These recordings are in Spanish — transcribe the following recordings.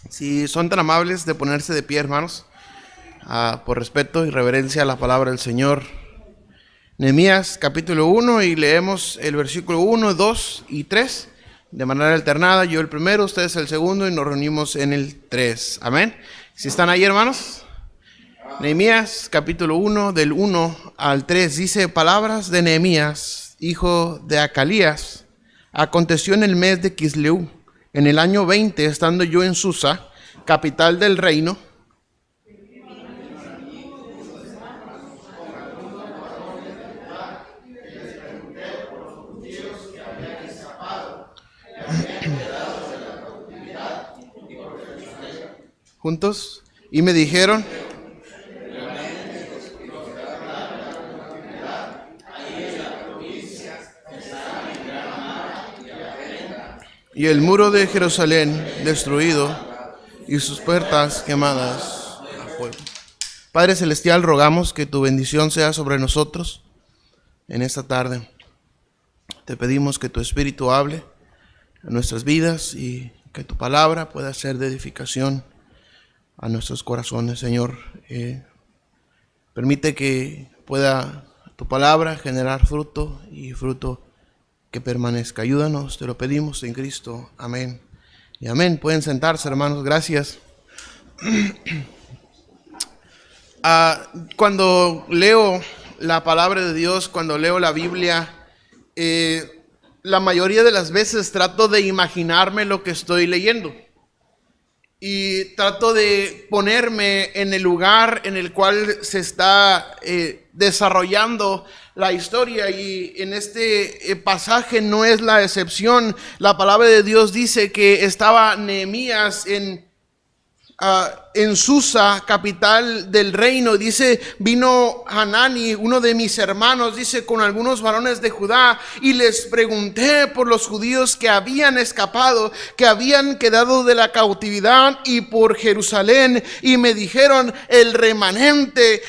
Si son tan amables de ponerse de pie, hermanos, por respeto y reverencia a la palabra del Señor. Nehemías capítulo 1, y leemos el versículo 1, 2 y 3 de manera alternada. Yo el primero, ustedes el segundo, y nos reunimos en el 3. Amén. Si están ahí, hermanos. Nehemías capítulo 1, del 1 al 3, dice: palabras de Nehemías, hijo de Acalías. Aconteció en el mes de Quisleu, en el año 20, estando yo en Susa, capital del reino, juntos, y me dijeron: y el muro de Jerusalén destruido, y sus puertas quemadas a fuego. Padre Celestial, rogamos que tu bendición sea sobre nosotros en esta tarde. Te pedimos que tu Espíritu hable a nuestras vidas y que tu palabra pueda ser de edificación a nuestros corazones, Señor. Permite que pueda tu palabra generar fruto, y fruto que permanezca. Ayúdanos, te lo pedimos en Cristo. Amén y amén. Pueden sentarse, hermanos. Gracias. Cuando leo la palabra de Dios, cuando leo la Biblia, la mayoría de las veces trato de imaginarme lo que estoy leyendo. Y trato de ponerme en el lugar en el cual se está desarrollando la historia, y en este pasaje no es la excepción. La palabra de Dios dice que estaba Nehemías en Susa, capital del reino. Dice: vino Hanani, uno de mis hermanos, dice, con algunos varones de Judá, y les pregunté por los judíos que habían escapado, que habían quedado de la cautividad, y por Jerusalén, y me dijeron: el remanente,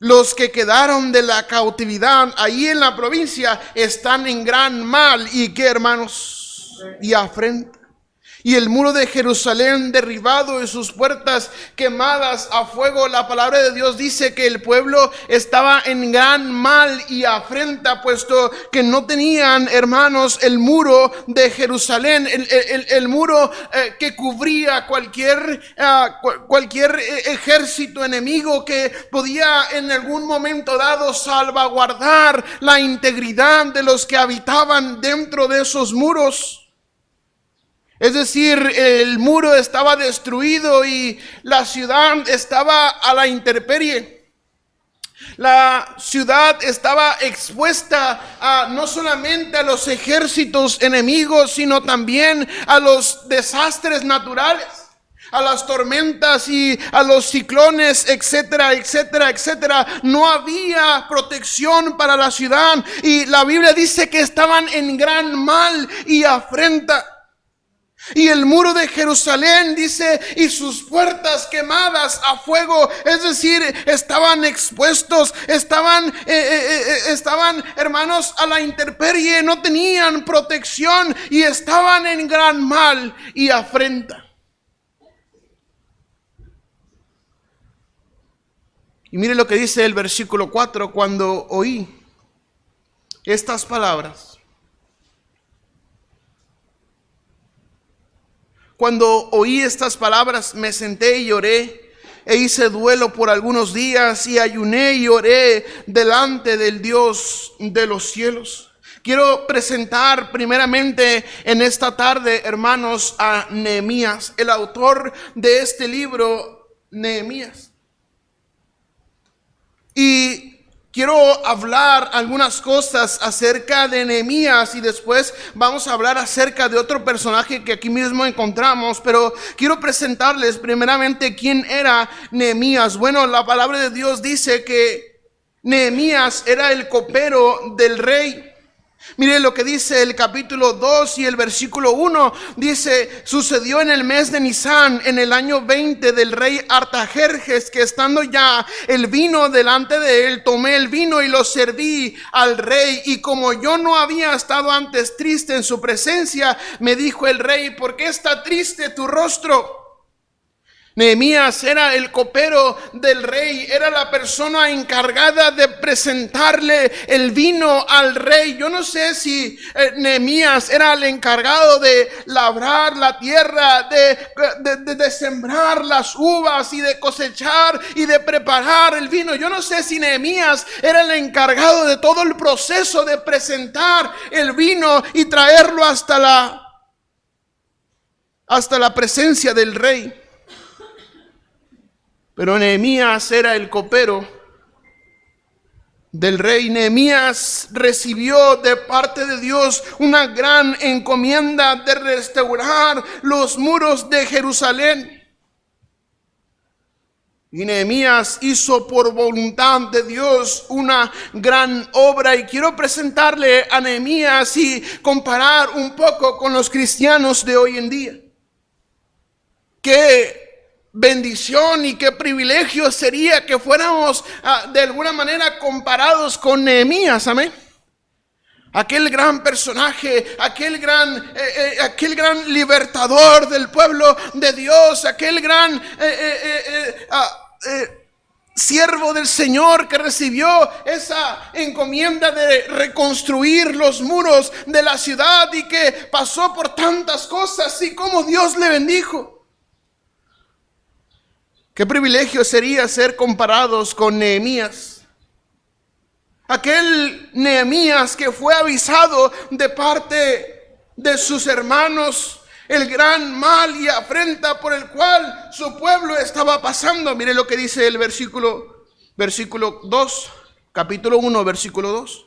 los que quedaron de la cautividad ahí en la provincia, están en gran mal. ¿Y qué, hermanos? Y afrenta. Y el muro de Jerusalén derribado y sus puertas quemadas a fuego. La palabra de Dios dice que el pueblo estaba en gran mal y afrenta, puesto que no tenían, hermanos, el muro de Jerusalén, el muro que cubría cualquier ejército enemigo que podía en algún momento dado salvaguardar la integridad de los que habitaban dentro de esos muros. Es decir, el muro estaba destruido y la ciudad estaba a la intemperie. La ciudad estaba expuesta no solamente a los ejércitos enemigos, sino también a los desastres naturales, a las tormentas y a los ciclones, etcétera, etcétera, etcétera. No había protección para la ciudad, y la Biblia dice que estaban en gran mal y afrenta. Y el muro de Jerusalén, dice, y sus puertas quemadas a fuego. Es decir, estaban expuestos, estaban, hermanos, a la intemperie, no tenían protección y estaban en gran mal y afrenta. Y mire lo que dice el versículo 4: cuando oí estas palabras, me senté y lloré, e hice duelo por algunos días, y ayuné y oré delante del Dios de los cielos. Quiero presentar primeramente en esta tarde, hermanos, a Nehemías, el autor de este libro, Nehemías. Y quiero hablar algunas cosas acerca de Nehemías, y después vamos a hablar acerca de otro personaje que aquí mismo encontramos. Pero quiero presentarles primeramente quién era Nehemías. Bueno, la palabra de Dios dice que Nehemías era el copero del rey. Mire lo que dice el capítulo 2 y el versículo 1. Dice: sucedió en el mes de Nisán, en el año 20 del rey Artajerjes, que estando ya el vino delante de él, tomé el vino y lo serví al rey. Y como yo no había estado antes triste en su presencia, me dijo el rey: ¿por qué está triste tu rostro? Nehemías era el copero del rey, era la persona encargada de presentarle el vino al rey. Yo no sé si Nehemías era el encargado de labrar la tierra, de sembrar las uvas y de cosechar y de preparar el vino. Yo no sé si Nehemías era el encargado de todo el proceso de presentar el vino y traerlo hasta la presencia del rey. Pero Nehemías era el copero del rey. Nehemías recibió de parte de Dios una gran encomienda de restaurar los muros de Jerusalén. Y Nehemías hizo por voluntad de Dios una gran obra. Y quiero presentarle a Nehemías y comparar un poco con los cristianos de hoy en día. Qué bendición y qué privilegio sería que fuéramos de alguna manera comparados con Nehemías, amén. Aquel gran personaje, aquel gran libertador del pueblo de Dios, aquel gran siervo del Señor que recibió esa encomienda de reconstruir los muros de la ciudad y que pasó por tantas cosas y como Dios le bendijo. Qué privilegio sería ser comparados con Nehemías. Aquel Nehemías que fue avisado de parte de sus hermanos el gran mal y afrenta por el cual su pueblo estaba pasando. Mire lo que dice el versículo 2, capítulo 1, versículo 2.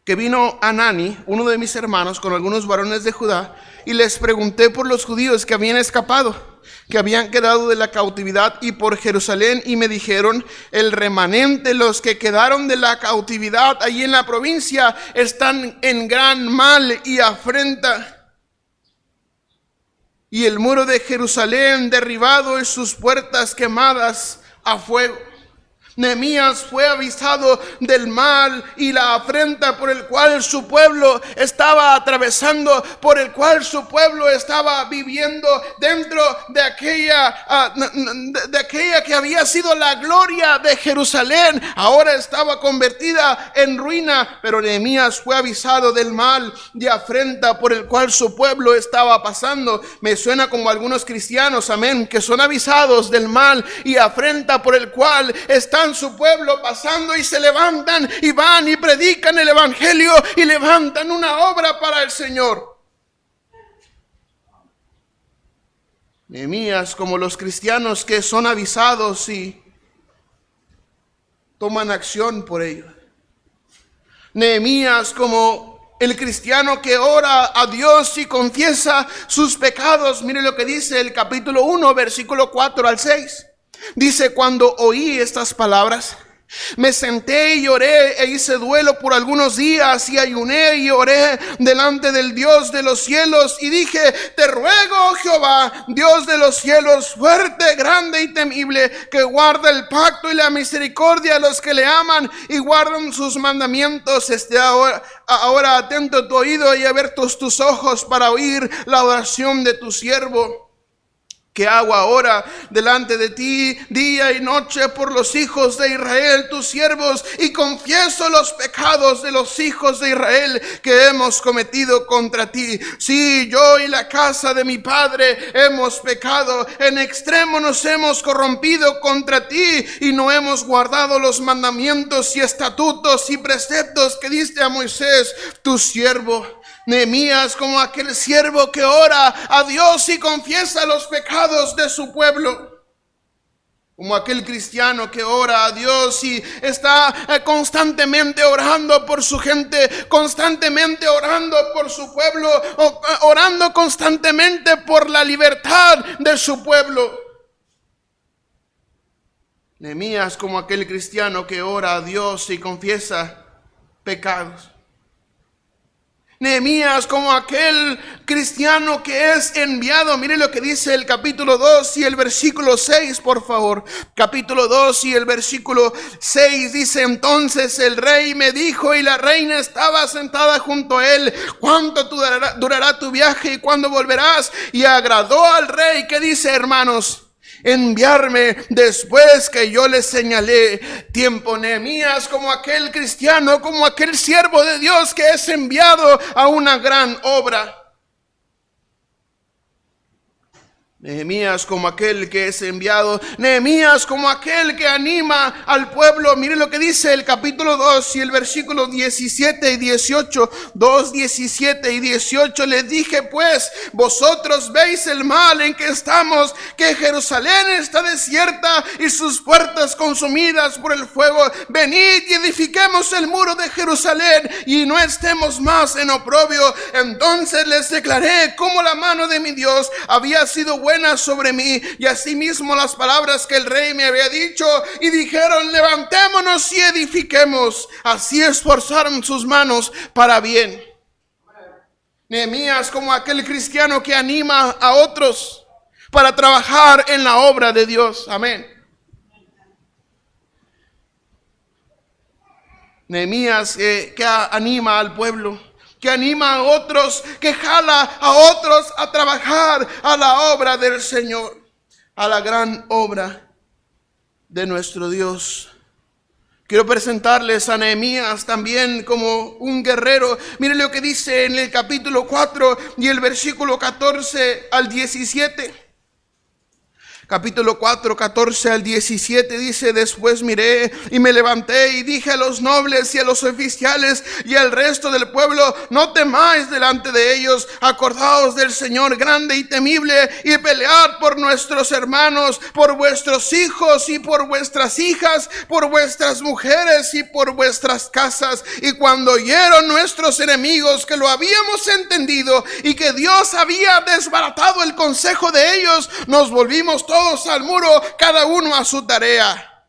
Que vino Anani, uno de mis hermanos, con algunos varones de Judá, y les pregunté por los judíos que habían escapado, que habían quedado de la cautividad y por Jerusalén, y me dijeron: el remanente, los que quedaron de la cautividad allí en la provincia, están en gran mal y afrenta. Y el muro de Jerusalén derribado y sus puertas quemadas a fuego. Nehemías fue avisado del mal y la afrenta por el cual su pueblo estaba atravesando, por el cual su pueblo estaba viviendo dentro de aquella que había sido la gloria de Jerusalén. Ahora estaba convertida en ruina, pero Nehemías fue avisado del mal y afrenta por el cual su pueblo estaba pasando. Me suena como algunos cristianos, amén, que son avisados del mal y afrenta por el cual están su pueblo pasando y se levantan y van y predican el evangelio y levantan una obra para el Señor. Nehemías, como los cristianos que son avisados y toman acción por ello. Nehemías, como el cristiano que ora a Dios y confiesa sus pecados. Mire lo que dice el capítulo 1, versículo 4 al 6. Dice: cuando oí estas palabras, me senté y lloré e hice duelo por algunos días y ayuné y oré delante del Dios de los cielos y dije: te ruego, Jehová, Dios de los cielos, fuerte, grande y temible, que guarda el pacto y la misericordia a los que le aman y guardan sus mandamientos. Esté ahora atento tu oído y abiertos tus ojos para oír la oración de tu siervo, que hago ahora delante de ti día y noche por los hijos de Israel, tus siervos, y confieso los pecados de los hijos de Israel que hemos cometido contra ti. Sí, yo y la casa de mi padre hemos pecado, en extremo nos hemos corrompido contra ti y no hemos guardado los mandamientos y estatutos y preceptos que diste a Moisés, tu siervo. Nehemías, como aquel siervo que ora a Dios y confiesa los pecados de su pueblo, como aquel cristiano que ora a Dios y está constantemente orando por su gente, constantemente orando por su pueblo, orando constantemente por la libertad de su pueblo. Nehemías, como aquel cristiano que ora a Dios y confiesa pecados. Nehemías como aquel cristiano que es enviado. Mire lo que dice el capítulo 2 y el versículo 6, por favor. Capítulo 2 y el versículo 6 dice: entonces el rey me dijo, y la reina estaba sentada junto a él: ¿cuánto durará tu viaje y cuándo volverás? Y agradó al rey, ¿qué dice, hermanos? Enviarme después que yo les señalé tiempo. Nehemías como aquel cristiano, como aquel siervo de Dios que es enviado a una gran obra. Nehemías como aquel que es enviado. Nehemías como aquel que anima al pueblo. Mire lo que dice el capítulo 2 y el versículo 17 y 18. 2, 17 y 18. Les dije pues: vosotros veis el mal en que estamos, que Jerusalén está desierta y sus puertas consumidas por el fuego. Venid y edifiquemos el muro de Jerusalén y no estemos más en oprobio. Entonces les declaré cómo la mano de mi Dios había sido buena sobre mí, y asimismo las palabras que el rey me había dicho, y dijeron: levantémonos y edifiquemos. Así esforzaron sus manos para bien. Nehemías como aquel cristiano que anima a otros para trabajar en la obra de Dios. Amén. Nehemías que anima al pueblo, que anima a otros, que jala a otros a trabajar a la obra del Señor, a la gran obra de nuestro Dios. Quiero presentarles a Nehemías también como un guerrero. Miren lo que dice en el capítulo 4 y el versículo 14 al 17. Capítulo 4, 14 al 17 dice: después miré y me levanté y dije a los nobles y a los oficiales y al resto del pueblo: no temáis delante de ellos, acordaos del Señor grande y temible, y pelead por nuestros hermanos, por vuestros hijos y por vuestras hijas, por vuestras mujeres y por vuestras casas. Y cuando oyeron nuestros enemigos que lo habíamos entendido y que Dios había desbaratado el consejo de ellos, nos volvimos todos al muro, cada uno a su tarea.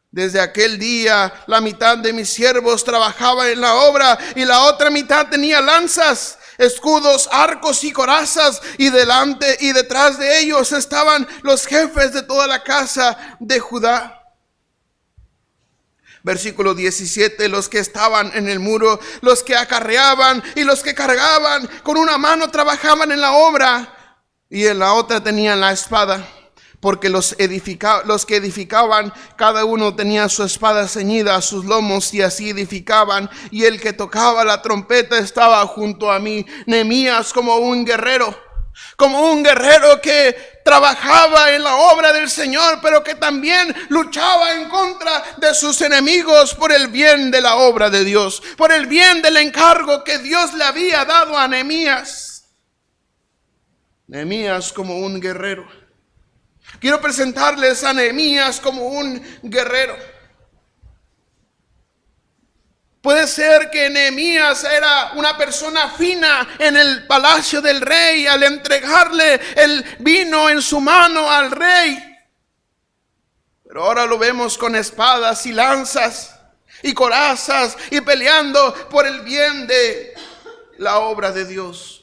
Desde aquel día la mitad de mis siervos trabajaba en la obra y la otra mitad tenía lanzas, escudos, arcos y corazas, y delante y detrás de ellos estaban los jefes de toda la casa de Judá. Versículo 17: los que estaban en el muro, los que acarreaban y los que cargaban, con una mano trabajaban en la obra y en la otra tenían la espada. Porque los que edificaban, cada uno tenía su espada ceñida a sus lomos, y así edificaban. Y el que tocaba la trompeta estaba junto a mí. Nehemías como un guerrero que trabajaba en la obra del Señor, pero que también luchaba en contra de sus enemigos por el bien de la obra de Dios, por el bien del encargo que Dios le había dado a Nehemías. Nehemías como un guerrero. Quiero presentarles a Nehemías como un guerrero. Puede ser que Nehemías era una persona fina en el palacio del rey al entregarle el vino en su mano al rey. Pero ahora lo vemos con espadas y lanzas y corazas y peleando por el bien de la obra de Dios.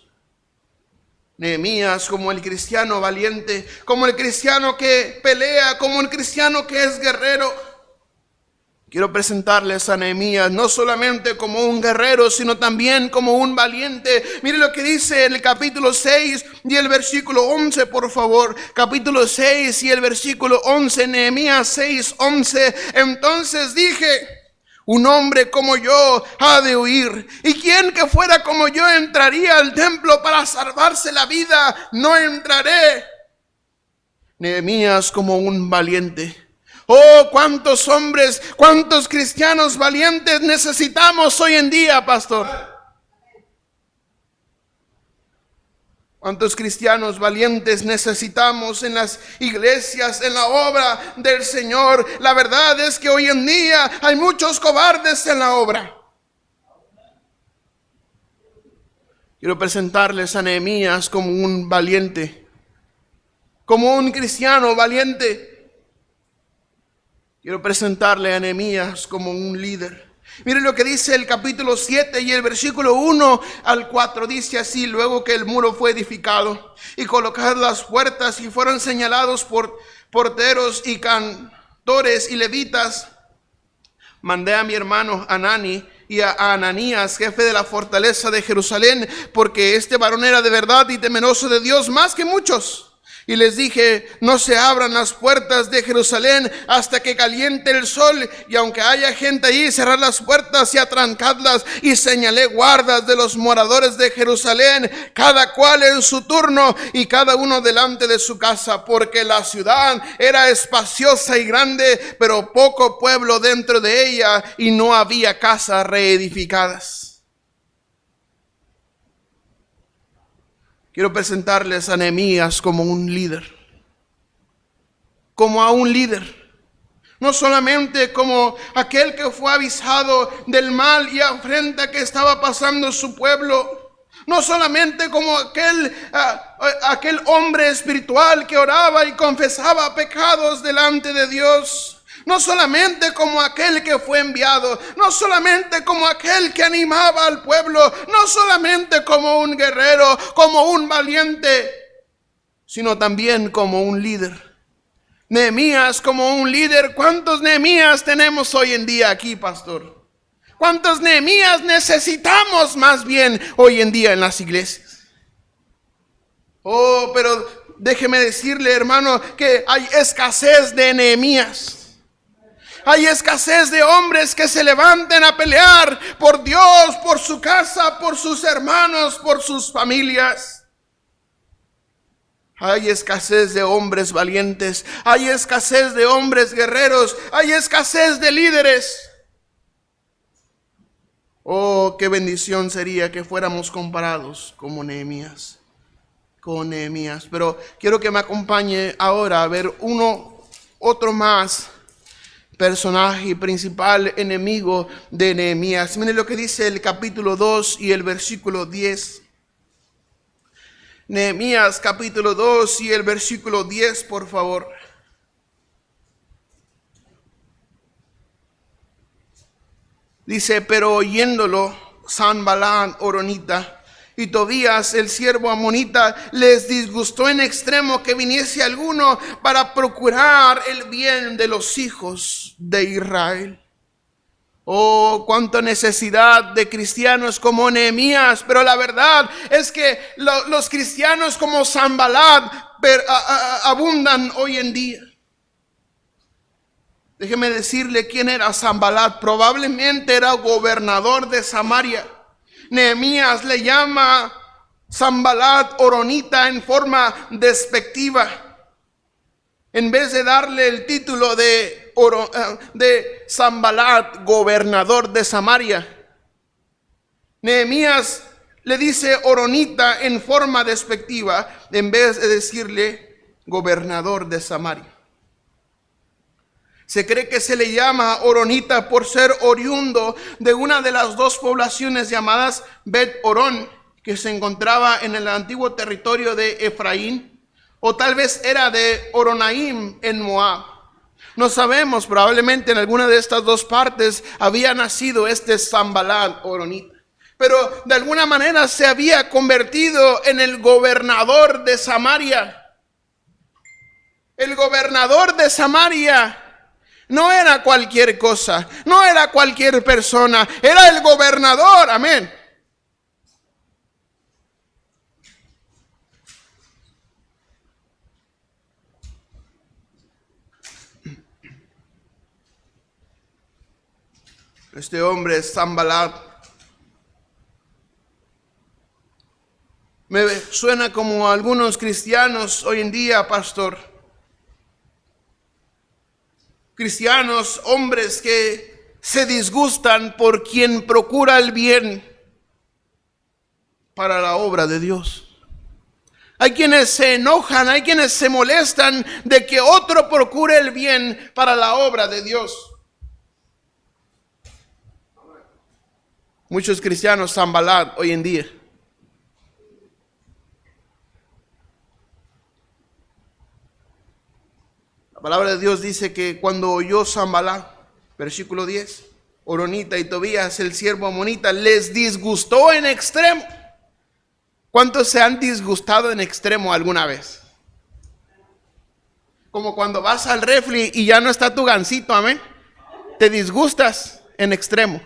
Nehemías como el cristiano valiente, como el cristiano que pelea, como el cristiano que es guerrero. Quiero presentarles a Nehemías no solamente como un guerrero, sino también como un valiente. Mire lo que dice en el capítulo 6 y el versículo 11, por favor. Capítulo 6 y el versículo 11, Nehemías 6, 11. Entonces dije: un hombre como yo ha de huir, y quien que fuera como yo entraría al templo para salvarse la vida, no entraré. Nehemías como un valiente. Oh, cuántos hombres, cuántos cristianos valientes necesitamos hoy en día, pastor. ¿Cuántos cristianos valientes necesitamos en las iglesias, en la obra del Señor? La verdad es que hoy en día hay muchos cobardes en la obra. Quiero presentarles a Nehemías como un valiente, como un cristiano valiente. Quiero presentarle a Nehemías como un líder. Miren lo que dice el capítulo 7 y el versículo 1 al 4. Dice así: luego que el muro fue edificado y colocadas las puertas y fueron señalados por porteros y cantores y levitas, mandé a mi hermano Hanani y a Ananías, jefe de la fortaleza de Jerusalén, porque este varón era de verdad y temeroso de Dios más que muchos. Y les dije: no se abran las puertas de Jerusalén hasta que caliente el sol, y aunque haya gente allí, cerrad las puertas y atrancadlas. Y señalé guardas de los moradores de Jerusalén, cada cual en su turno y cada uno delante de su casa, porque la ciudad era espaciosa y grande, pero poco pueblo dentro de ella, y no había casas reedificadas. Quiero presentarles a Nehemías como un líder, como a un líder. No solamente como aquel que fue avisado del mal y afrenta que estaba pasando su pueblo. No solamente como aquel hombre espiritual que oraba y confesaba pecados delante de Dios. No solamente como aquel que fue enviado, no solamente como aquel que animaba al pueblo, no solamente como un guerrero, como un valiente, sino también como un líder. Nehemías como un líder. ¿Cuántos Nehemías tenemos hoy en día aquí, pastor? ¿Cuántos Nehemías necesitamos más bien hoy en día en las iglesias? Oh, pero déjeme decirle, hermano, que hay escasez de Nehemías. Hay escasez de hombres que se levanten a pelear por Dios, por su casa, por sus hermanos, por sus familias. Hay escasez de hombres valientes. Hay escasez de hombres guerreros. Hay escasez de líderes. Oh, qué bendición sería que fuéramos comparados como Nehemías, con Nehemías. Pero quiero que me acompañe ahora a ver otro más personaje principal, enemigo de Nehemías. Miren lo que dice el capítulo 2 y el versículo 10. Nehemías capítulo 2 y el versículo 10, por favor. Dice: pero oyéndolo Sanballat horonita y Tobías el siervo amonita, les disgustó en extremo que viniese alguno para procurar el bien de los hijos de Israel. Oh, cuánta necesidad de cristianos como Nehemías, pero la verdad es que los cristianos como Sanballat abundan hoy en día. Déjeme decirle quién era Sanballat. Probablemente era gobernador de Samaria. Nehemías le llama Sanballat horonita en forma despectiva, en vez de darle el título de Sanballat, gobernador de Samaria. Nehemías le dice horonita en forma despectiva, en vez de decirle gobernador de Samaria. Se cree que se le llama horonita por ser oriundo de una de las dos poblaciones llamadas Bet Horón, que se encontraba en el antiguo territorio de Efraín, o tal vez era de Horonaim en Moab. No sabemos, probablemente en alguna de estas dos partes había nacido este Sanballat horonita, pero de alguna manera se había convertido en el gobernador de Samaria. El gobernador de Samaria no era cualquier cosa, no era cualquier persona, era el gobernador, amén. Este hombre es Sanballat. Me suena como a algunos cristianos hoy en día, pastor. Cristianos, hombres que se disgustan por quien procura el bien para la obra de Dios. Hay quienes se enojan, hay quienes se molestan de que otro procure el bien para la obra de Dios. Muchos cristianos Sanballat hoy en día. La palabra de Dios dice que cuando oyó Sanballat, versículo 10, Oronita y Tobías, el siervo amonita, les disgustó en extremo. ¿Cuántos se han disgustado en extremo alguna vez? Como cuando vas al refri y ya no está tu gansito, amén. Te disgustas en extremo.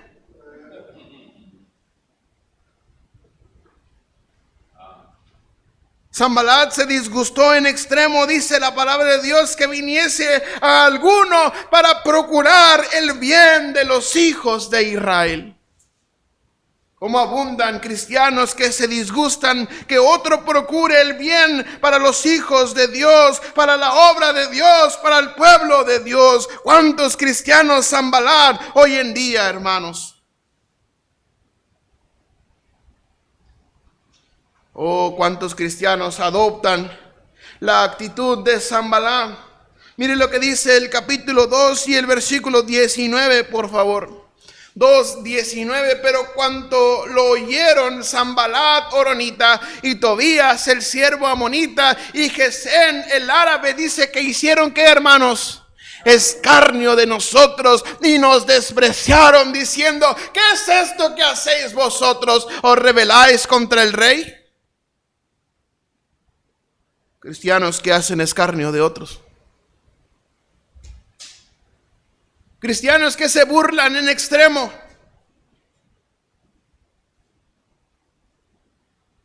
Sanballat se disgustó en extremo, dice la palabra de Dios, que viniese a alguno para procurar el bien de los hijos de Israel. Como abundan cristianos que se disgustan que otro procure el bien para los hijos de Dios, para la obra de Dios, para el pueblo de Dios. ¿Cuántos cristianos Sanballat hoy en día, hermanos? Oh, cuántos cristianos adoptan la actitud de Sanballat. Mire lo que dice el capítulo 2 y el versículo 19, por favor. 2:19, pero cuando lo oyeron Sanballat horonita y Tobías el siervo amonita y Gesem el árabe, dice que hicieron, ¿qué, hermanos? Escarnio de nosotros y nos despreciaron, diciendo: ¿qué es esto que hacéis vosotros? ¿Os rebeláis contra el rey? Cristianos que hacen escarnio de otros. Cristianos que se burlan en extremo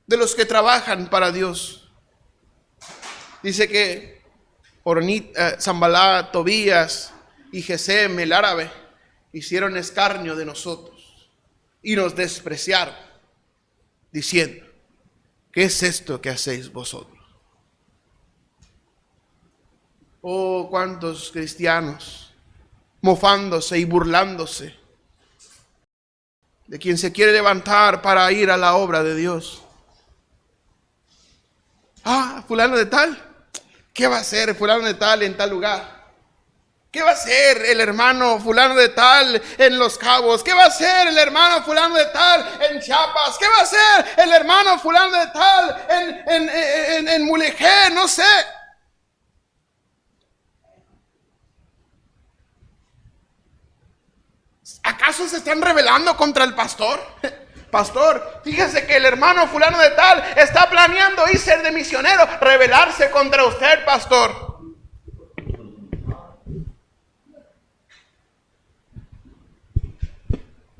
de los que trabajan para Dios. Dice que Sanballat, Tobías y Gesem el árabe hicieron escarnio de nosotros y nos despreciaron, diciendo: ¿qué es esto que hacéis vosotros? Oh, cuántos cristianos mofándose y burlándose de quien se quiere levantar para ir a la obra de Dios. Ah, fulano de tal, ¿qué va a hacer fulano de tal en tal lugar? ¿Qué va a hacer el hermano fulano de tal en Los Cabos? ¿Qué va a hacer el hermano fulano de tal en Chiapas? ¿Qué va a hacer el hermano fulano de tal en Mulegé? No sé. ¿Acaso se están rebelando contra el pastor? Pastor, fíjese que el hermano fulano de tal está planeando irse de misionero, rebelarse contra usted, pastor.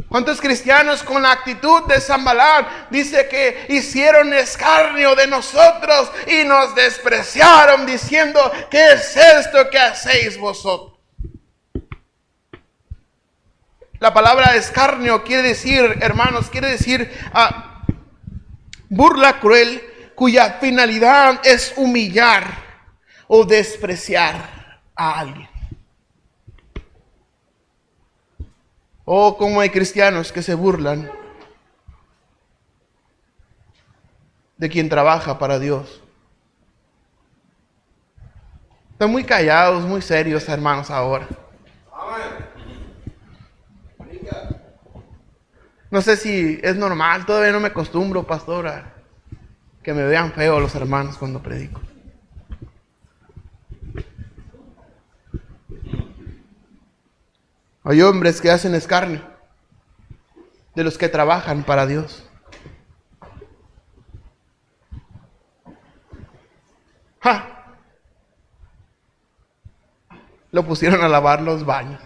¿Cuántos cristianos con la actitud de Sanballat dice que hicieron escarnio de nosotros y nos despreciaron, diciendo: ¿qué es esto que hacéis vosotros? La palabra escarnio quiere decir, hermanos, quiere decir burla cruel, cuya finalidad es humillar o despreciar a alguien. Oh, cómo hay cristianos que se burlan de quien trabaja para Dios. Están muy callados, muy serios, hermanos, ahora. No sé si es normal, todavía no me acostumbro, pastor, a que me vean feo los hermanos cuando predico. Hay hombres que hacen escarnio de los que trabajan para Dios. ¡Ja! Lo pusieron a lavar los baños.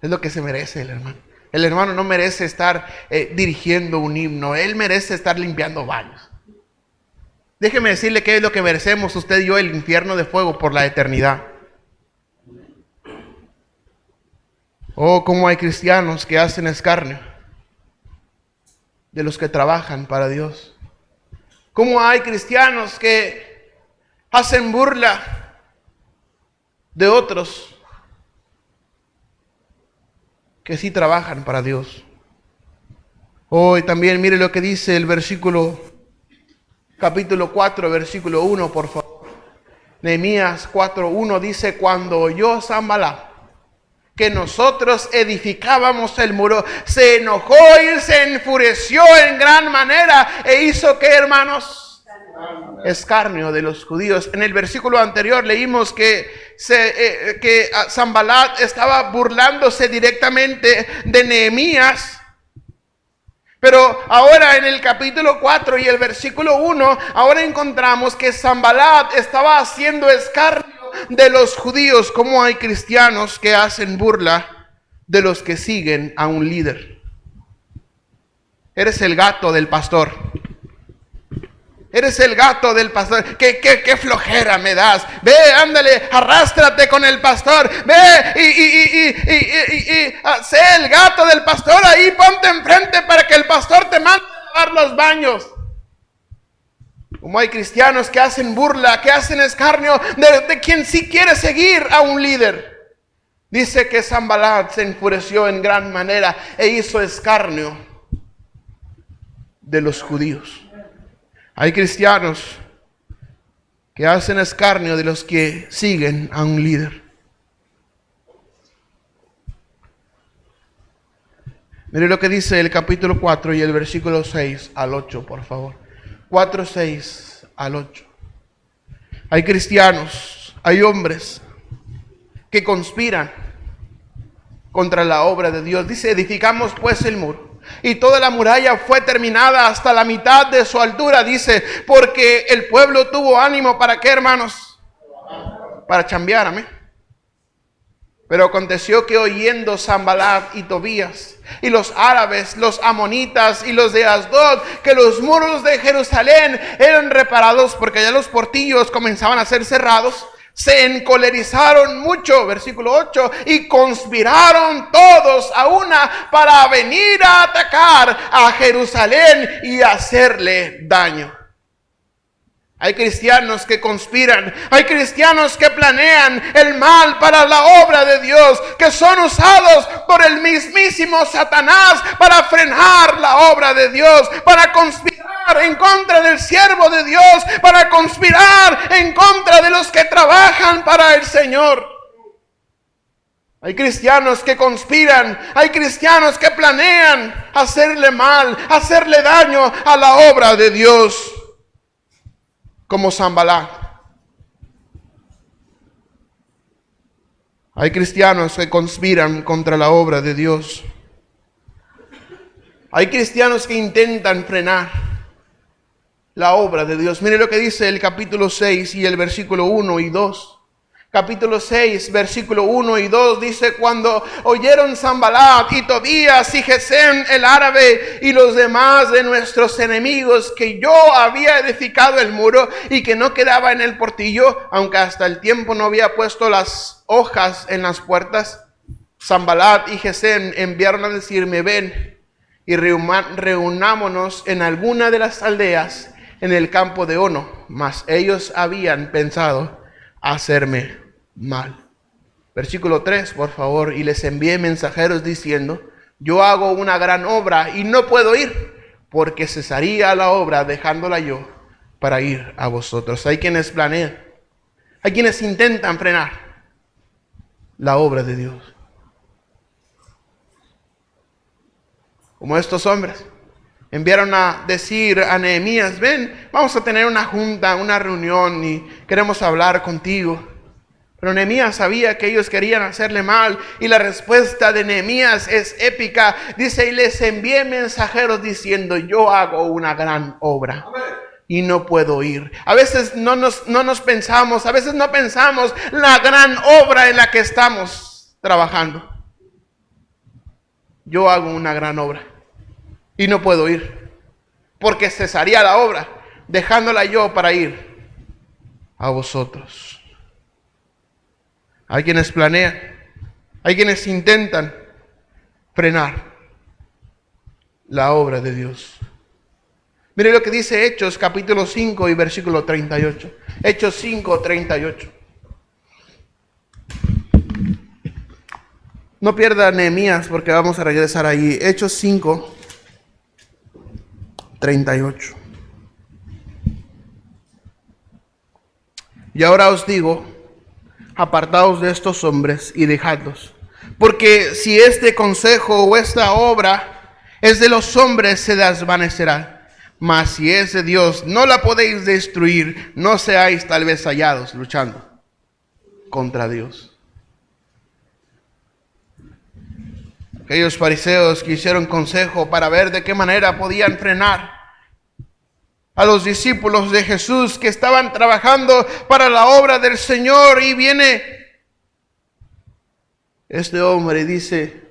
Es lo que se merece el hermano. El hermano no merece estar dirigiendo un himno. Él merece estar limpiando baños. Déjeme decirle qué es lo que merecemos usted y yo: el infierno de fuego por la eternidad. Oh, cómo hay cristianos que hacen escarnio de los que trabajan para Dios. Cómo hay cristianos que hacen burla de otros que sí trabajan para Dios. Hoy también mire lo que dice el capítulo 4, versículo 1, por favor. Nehemías 4:1 dice: cuando oyó Sanballat que nosotros edificábamos el muro, se enojó y se enfureció en gran manera, e hizo que, hermanos, Escarnio de los judíos. En el versículo anterior leímos que Sanbalat estaba burlándose directamente de Nehemías. Pero ahora en el capítulo 4 y el versículo 1, ahora encontramos que Sanbalat estaba haciendo escarnio de los judíos. Como hay cristianos que hacen burla de los que siguen a un líder. Eres el gato del pastor. Eres el gato del pastor. ¿Qué flojera me das? Ve, ándale, arrástrate con el pastor. Ve y sé el gato del pastor ahí, ponte enfrente para que el pastor te mande a lavar los baños. Como hay cristianos que hacen burla, que hacen escarnio de quien sí quiere seguir a un líder. Dice que Sanbalat se enfureció en gran manera e hizo escarnio de los judíos. Hay cristianos que hacen escarnio de los que siguen a un líder. Mire lo que dice el capítulo 4 y el versículo 6 al 8, por favor. 4, 6 al 8. Hay cristianos, hay hombres que conspiran contra la obra de Dios. Dice, edificamos pues el muro. Y toda la muralla fue terminada hasta la mitad de su altura, dice, porque el pueblo tuvo ánimo. ¿Para qué, hermanos? Para chambear, amén. Pero aconteció que oyendo Sanbalat y Tobías y los árabes, los amonitas y los de Asdod, que los muros de Jerusalén eran reparados porque ya los portillos comenzaban a ser cerrados, se encolerizaron mucho, versículo 8, y conspiraron todos a una para venir a atacar a Jerusalén y hacerle daño. Hay cristianos que conspiran, hay cristianos que planean el mal para la obra de Dios, que son usados por el mismísimo Satanás para frenar la obra de Dios, para conspirar en contra del siervo de Dios, para conspirar en contra de los que trabajan para el Señor. Hay cristianos que conspiran, hay cristianos que planean hacerle mal, hacerle daño a la obra de Dios, como Sanbalat. Hay cristianos que conspiran contra la obra de Dios. Hay cristianos que intentan frenar la obra de Dios. Mire lo que dice el capítulo 6 y el versículo 1 y 2. Capítulo 6, versículo 1 y 2 dice, cuando oyeron Sanbalat y Tobías y Gesem el árabe y los demás de nuestros enemigos que yo había edificado el muro y que no quedaba en el portillo, aunque hasta el tiempo no había puesto las hojas en las puertas, Sanbalat y Gesem enviaron a decirme, ven y reunámonos en alguna de las aldeas en el campo de Ono, mas ellos habían pensado hacerme mal. Versículo 3, por favor. Y les envié mensajeros diciendo, yo hago una gran obra y no puedo ir, porque cesaría la obra dejándola yo para ir a vosotros. Hay quienes planean, hay quienes intentan frenar la obra de Dios. Como estos hombres enviaron a decir a Nehemías, ven, vamos a tener una junta, una reunión y queremos hablar contigo. Pero Nehemías sabía que ellos querían hacerle mal y la respuesta de Nehemías es épica. Dice, y les envié mensajeros diciendo, yo hago una gran obra y no puedo ir. A veces no nos pensamos, a veces no pensamos la gran obra en la que estamos trabajando. Yo hago una gran obra y no puedo ir, porque cesaría la obra, dejándola yo para ir a vosotros. Hay quienes planean, hay quienes intentan frenar la obra de Dios. Mire lo que dice Hechos capítulo 5 y versículo 38. Hechos 5, 38. No pierda Nehemías porque vamos a regresar ahí. Hechos 5, 38. Y ahora os digo, apartaos de estos hombres y dejadlos, porque si este consejo o esta obra es de los hombres, se desvanecerá. Mas si es de Dios, no la podéis destruir, no seáis tal vez hallados luchando contra Dios. Aquellos fariseos quisieron consejo para ver de qué manera podían frenar a los discípulos de Jesús que estaban trabajando para la obra del Señor, y viene este hombre y dice: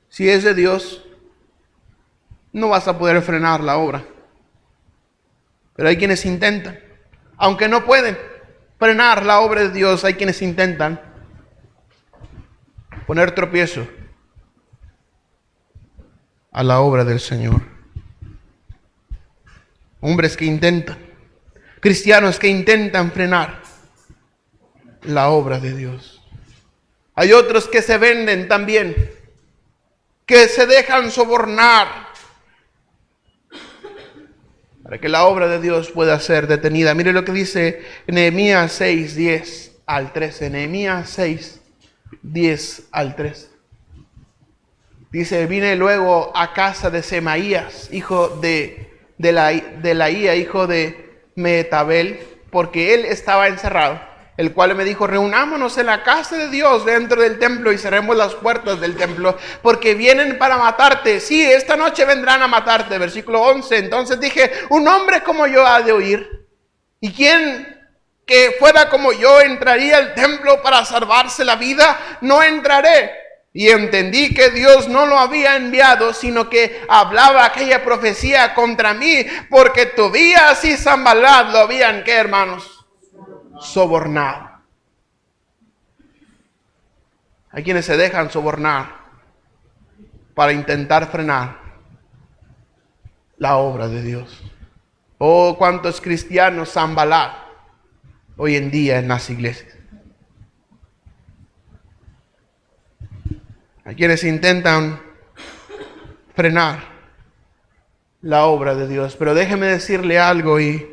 si es de Dios, no vas a poder frenar la obra. Pero hay quienes intentan, aunque no pueden frenar la obra de Dios, hay quienes intentan poner tropiezo a la obra del Señor. Hombres que intentan, cristianos que intentan frenar la obra de Dios. Hay otros que se venden también, que se dejan sobornar para que la obra de Dios pueda ser detenida. Mire lo que dice Nehemías 6, 10 al 13. Nehemías 6, 10 al 13. Dice: vine luego a casa de Semaías, hijo de Laía, hijo de Mehetabel, porque él estaba encerrado, el cual me dijo: reunámonos en la casa de Dios dentro del templo y cerremos las puertas del templo, porque vienen para matarte. Sí, esta noche vendrán a matarte. Versículo 11. Entonces dije: un hombre como yo ha de oír, ¿y quién que fuera como yo entraría al templo para salvarse la vida? No entraré. Y entendí que Dios no lo había enviado, sino que hablaba aquella profecía contra mí, porque Tobías y Sanballat lo habían, ¿qué, hermanos? Sobornado. Hay quienes se dejan sobornar para intentar frenar la obra de Dios. Oh, cuántos cristianos Sanballat hoy en día en las iglesias. Hay quienes intentan frenar la obra de Dios. Pero déjeme decirle algo y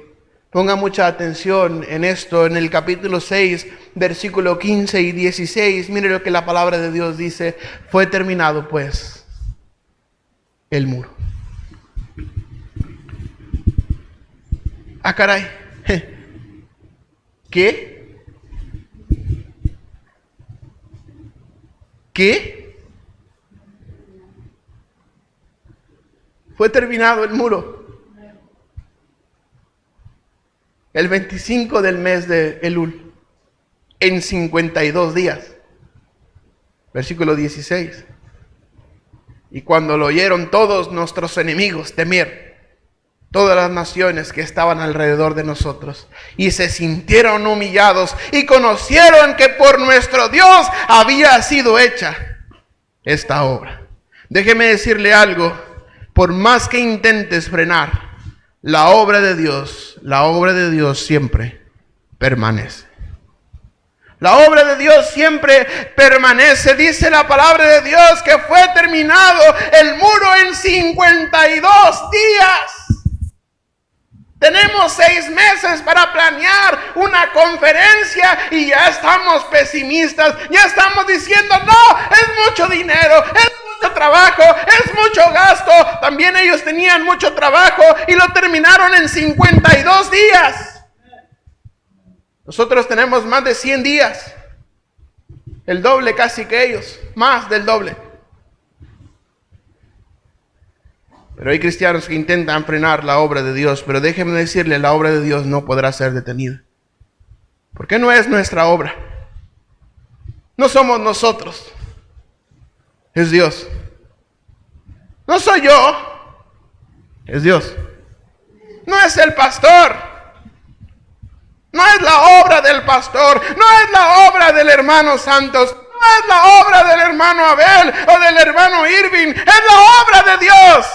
ponga mucha atención en esto. En el capítulo 6, versículo 15 y 16, mire lo que la palabra de Dios dice: fue terminado pues el muro. Ah, caray. ¿Qué? ¿Qué? Fue terminado el muro el 25 del mes de Elul, en 52 días. Versículo 16. Y cuando lo oyeron todos nuestros enemigos, temieron todas las naciones que estaban alrededor de nosotros, y se sintieron humillados, y conocieron que por nuestro Dios había sido hecha esta obra. Déjeme decirle algo: por más que intentes frenar la obra de Dios siempre permanece. La obra de Dios siempre permanece. Dice la palabra de Dios que fue terminado el muro en 52 días. Tenemos 6 meses para planear una conferencia y ya estamos pesimistas. Ya estamos diciendo: no, es mucho dinero, es mucho trabajo, es mucho gasto. También ellos tenían mucho trabajo y lo terminaron en 52 días. Nosotros tenemos más de 100 días. El doble casi que ellos, más del doble. Pero hay cristianos que intentan frenar la obra de Dios. Pero déjenme decirle, la obra de Dios no podrá ser detenida. Porque no es nuestra obra. No somos nosotros. Es Dios. No soy yo. Es Dios. No es el pastor. No es la obra del pastor. No es la obra del hermano Santos. No es la obra del hermano Abel o del hermano Irving. Es la obra de Dios.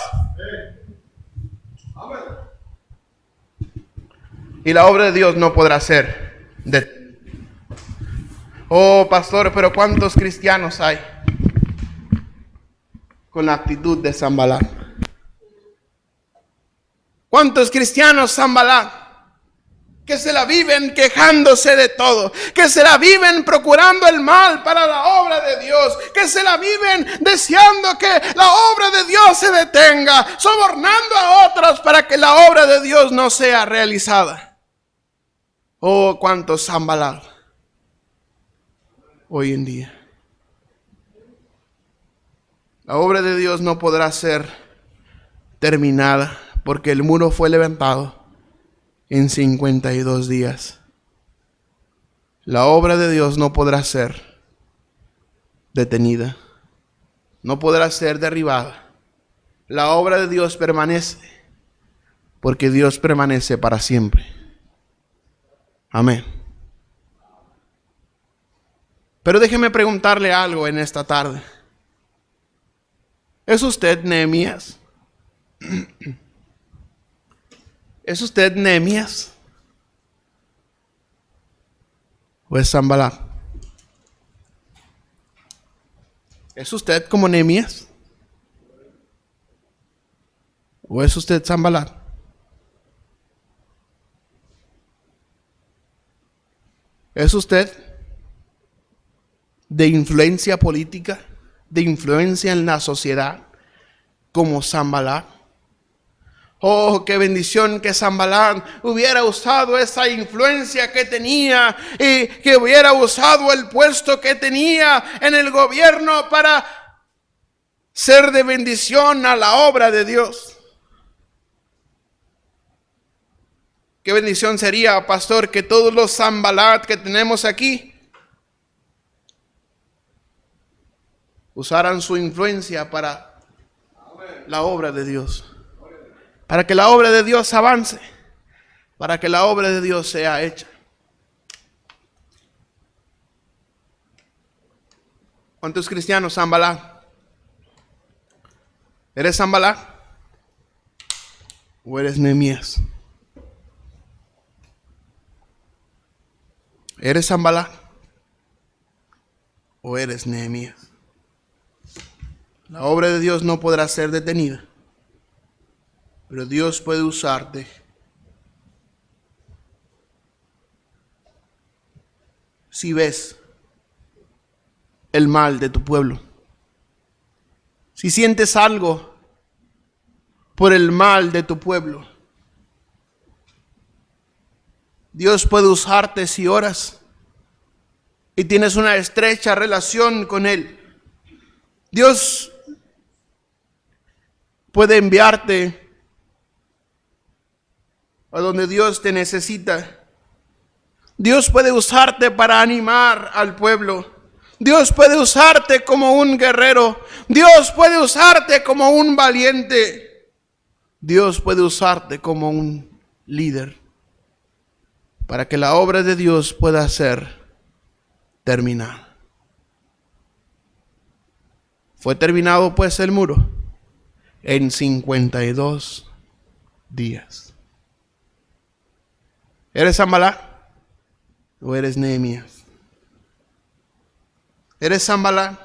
Y la obra de Dios no podrá ser detenida. Oh, pastor, pero ¿cuántos cristianos hay con la actitud de Sanballat? ¿Cuántos cristianos Sanballat que se la viven quejándose de todo, que se la viven procurando el mal para la obra de Dios, que se la viven deseando que la obra de Dios se detenga, sobornando a otros para que la obra de Dios no sea realizada. Oh, cuántos Sanbalat hoy en día. La obra de Dios no podrá ser terminada porque el muro fue levantado en 52 días. La obra de Dios no podrá ser detenida, no podrá ser derribada. La obra de Dios permanece porque Dios permanece para siempre. Amén. Pero déjeme preguntarle algo en esta tarde. ¿Es usted Nehemías? ¿Es usted Nehemías? ¿O es Sanbalat? ¿Es usted como Nehemías? ¿O es usted Sanbalat? ¿Es usted de influencia política, de influencia en la sociedad, como Sanbalat? Oh, qué bendición que Sanbalat hubiera usado esa influencia que tenía y que hubiera usado el puesto que tenía en el gobierno para ser de bendición a la obra de Dios. Qué bendición sería, pastor, que todos los Sanbalat que tenemos aquí usaran su influencia para la obra de Dios. Para que la obra de Dios avance, para que la obra de Dios sea hecha. ¿Cuántos cristianos Sanbalat? ¿Eres Sanbalat? ¿O eres Nehemías? ¿Eres Sanbalat? ¿O eres Nehemías? La obra de Dios no podrá ser detenida. Pero Dios puede usarte si ves el mal de tu pueblo. Si sientes algo por el mal de tu pueblo. Dios puede usarte si oras y tienes una estrecha relación con Él. Dios puede enviarte a donde Dios te necesita. Dios puede usarte para animar al pueblo. Dios puede usarte como un guerrero. Dios puede usarte como un valiente. Dios puede usarte como un líder para que la obra de Dios pueda ser terminada. Fue terminado pues el muro en 52 días. ¿Eres Sanbalat o eres Nehemías? ¿Eres Sanbalat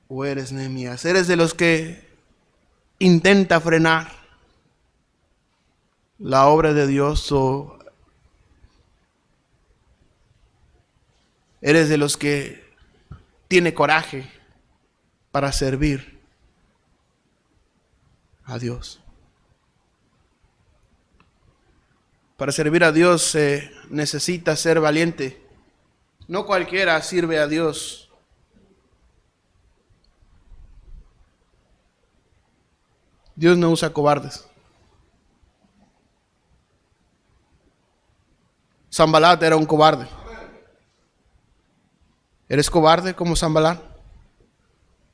o eres Nehemías? ¿Eres de los que intenta frenar la obra de Dios o eres de los que tiene coraje para servir a Dios? Para servir a Dios se necesita ser valiente. No cualquiera sirve a Dios. Dios no usa cobardes. Sanbalat era un cobarde. ¿Eres cobarde como Sanbalat?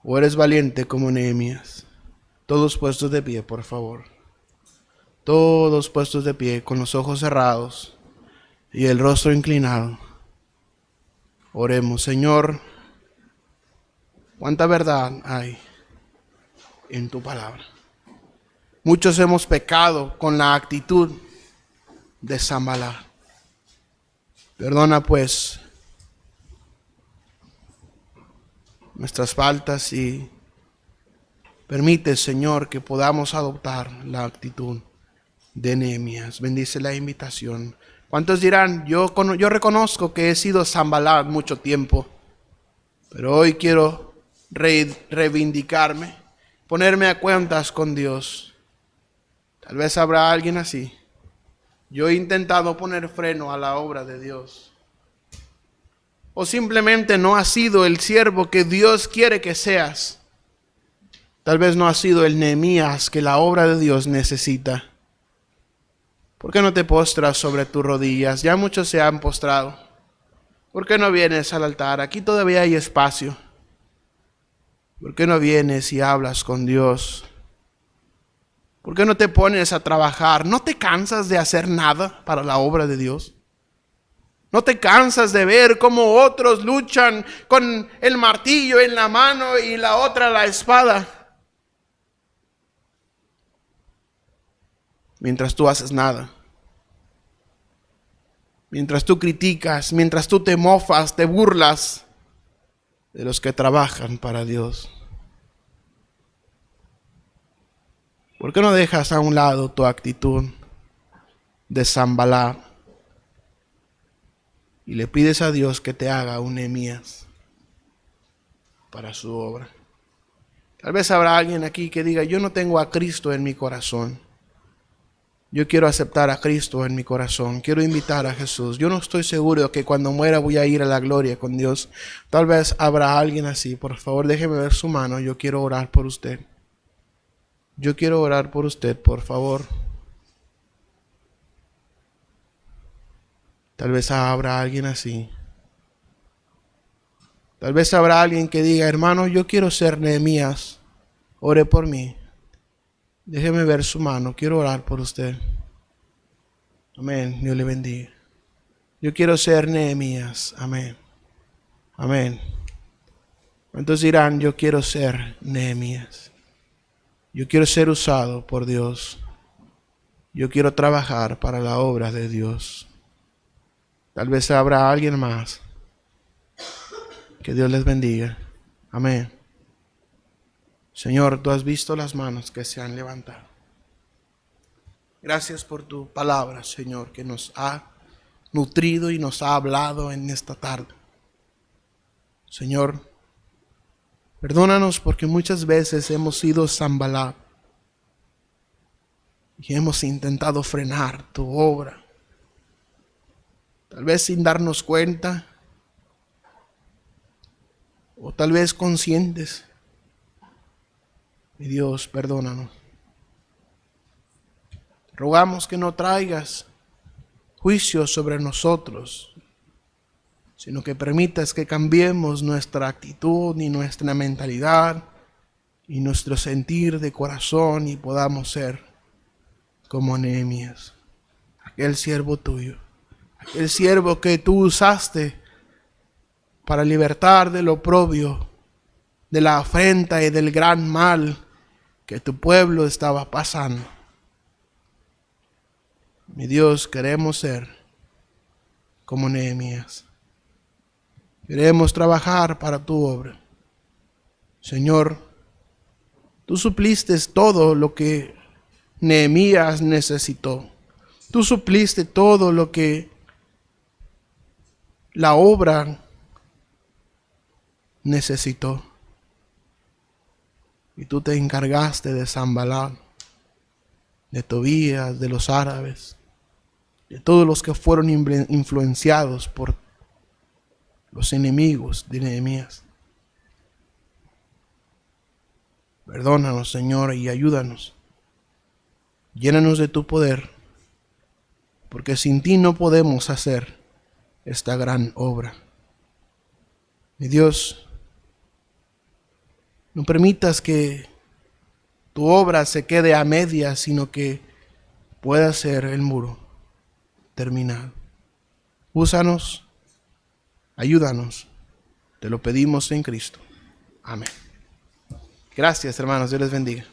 ¿O eres valiente como Nehemías? Todos puestos de pie, por favor. Todos puestos de pie, con los ojos cerrados y el rostro inclinado. Oremos. Señor, cuánta verdad hay en tu palabra. Muchos hemos pecado con la actitud de Sanbalat. Perdona pues nuestras faltas y permite, Señor, que podamos adoptar la actitud de Nehemías. Bendice la invitación. ¿Cuántos dirán, yo reconozco que he sido Sanballat mucho tiempo, pero hoy quiero reivindicarme, ponerme a cuentas con Dios? Tal vez habrá alguien así. Yo he intentado poner freno a la obra de Dios. O simplemente no has sido el siervo que Dios quiere que seas. Tal vez no has sido el Nehemías que la obra de Dios necesita. ¿Por qué no te postras sobre tus rodillas? Ya muchos se han postrado. ¿Por qué no vienes al altar? Aquí todavía hay espacio. ¿Por qué no vienes y hablas con Dios? ¿Por qué no te pones a trabajar? ¿No te cansas de hacer nada para la obra de Dios? ¿No te cansas de ver cómo otros luchan con el martillo en la mano y la otra la espada, mientras tú haces nada? Mientras tú criticas, mientras tú te mofas, te burlas de los que trabajan para Dios. ¿Por qué no dejas a un lado tu actitud de Sanballat y le pides a Dios que te haga un Nehemías para su obra? Tal vez habrá alguien aquí que diga, yo no tengo a Cristo en mi corazón. Yo quiero aceptar a Cristo en mi corazón. Quiero invitar a Jesús. Yo no estoy seguro que cuando muera voy a ir a la gloria con Dios. Tal vez habrá alguien así. Por favor, déjeme ver su mano. Yo quiero orar por usted. Yo quiero orar por usted, por favor. Tal vez habrá alguien así. Tal vez habrá alguien que diga, hermano, yo quiero ser Nehemías. Ore por mí. Déjeme ver su mano. Quiero orar por usted. Amén. Dios le bendiga. Yo quiero ser Nehemías. Amén. Amén. Entonces dirán, yo quiero ser Nehemías. Yo quiero ser usado por Dios. Yo quiero trabajar para la obra de Dios. Tal vez habrá alguien más. Que Dios les bendiga. Amén. Señor, tú has visto las manos que se han levantado. Gracias por tu palabra, Señor, que nos ha nutrido y nos ha hablado en esta tarde. Señor, perdónanos porque muchas veces hemos sido Sanballat y hemos intentado frenar tu obra. Tal vez sin darnos cuenta, o tal vez conscientes. Mi Dios, perdónanos. Rogamos que no traigas juicio sobre nosotros, sino que permitas que cambiemos nuestra actitud y nuestra mentalidad y nuestro sentir de corazón y podamos ser como Nehemías, aquel siervo tuyo, aquel siervo que tú usaste para libertar del oprobio, de la afrenta y del gran mal que tu pueblo estaba pasando. Mi Dios, queremos ser como Nehemías. Queremos trabajar para tu obra. Señor, tú supliste todo lo que Nehemías necesitó. Tú supliste todo lo que la obra necesitó. Y tú te encargaste de Sanballat, de Tobías, de los árabes, de todos los que fueron influenciados por los enemigos de Nehemías. Perdónanos, Señor, y ayúdanos. Llénanos de tu poder, porque sin ti no podemos hacer esta gran obra. Mi Dios, no permitas que tu obra se quede a medias, sino que pueda ser el muro terminado. Úsanos, ayúdanos. Te lo pedimos en Cristo. Amén. Gracias, hermanos. Dios les bendiga.